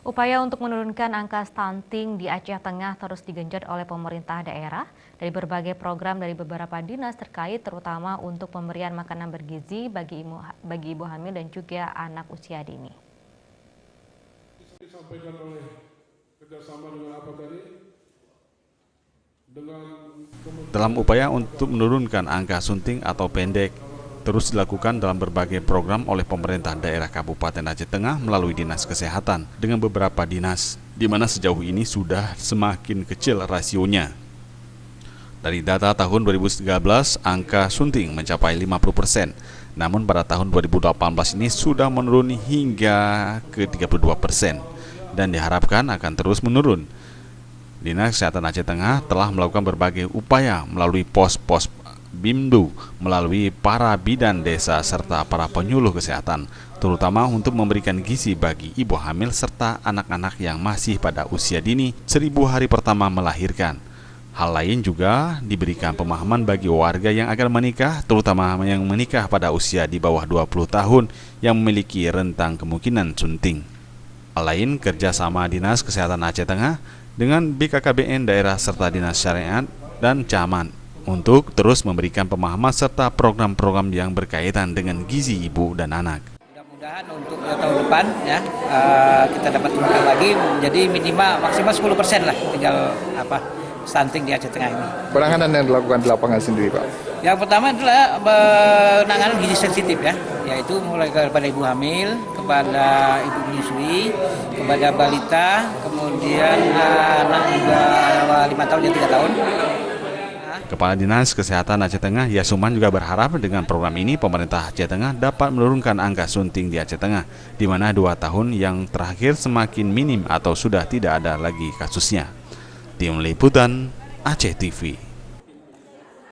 Upaya untuk menurunkan angka stunting di Aceh Tengah terus digenjot oleh pemerintah daerah dari berbagai program dari beberapa dinas terkait, terutama untuk pemberian makanan bergizi bagi ibu hamil dan juga anak usia dini. Disampaikan oleh kerjasama dengan apa tadi? Dalam upaya untuk menurunkan angka stunting atau pendek, terus dilakukan dalam berbagai program oleh pemerintah daerah Kabupaten Aceh Tengah melalui Dinas Kesehatan dengan beberapa dinas, di mana sejauh ini sudah semakin kecil rasionya. Dari data tahun 2013, angka stunting mencapai 50%, namun pada tahun 2018 ini sudah menurun hingga ke 32% dan diharapkan akan terus menurun. Dinas Kesehatan Aceh Tengah telah melakukan berbagai upaya melalui pos-pos BIMDU, melalui para bidan desa serta para penyuluh kesehatan, terutama untuk memberikan gizi bagi ibu hamil serta anak-anak yang masih pada usia dini 1000 hari pertama melahirkan. Hal lain juga diberikan pemahaman bagi warga yang akan menikah, terutama yang menikah pada usia di bawah 20 tahun yang memiliki rentang kemungkinan stunting. Hal lain kerjasama Dinas Kesehatan Aceh Tengah dengan BKKBN daerah serta Dinas Syariat dan Camat untuk terus memberikan pemahaman serta program-program yang berkaitan dengan gizi ibu dan anak. Mudah-mudahan untuk tahun depan ya kita dapat turunkan lagi menjadi minimal maksimal 10% lah, tinggal stunting di Aceh Tengah ini. Penanganan yang dilakukan di lapangan sendiri, Pak? Yang pertama adalah penanganan gizi sensitif ya, yaitu mulai kepada ibu hamil, kepada ibu menyusui, kepada balita, kemudian anak juga 5 tahun dan 3 tahun. Kepala Dinas Kesehatan Aceh Tengah, Yasuman, juga berharap dengan program ini pemerintah Aceh Tengah dapat menurunkan angka stunting di Aceh Tengah, di mana 2 tahun yang terakhir semakin minim atau sudah tidak ada lagi kasusnya. Tim Liputan Aceh TV.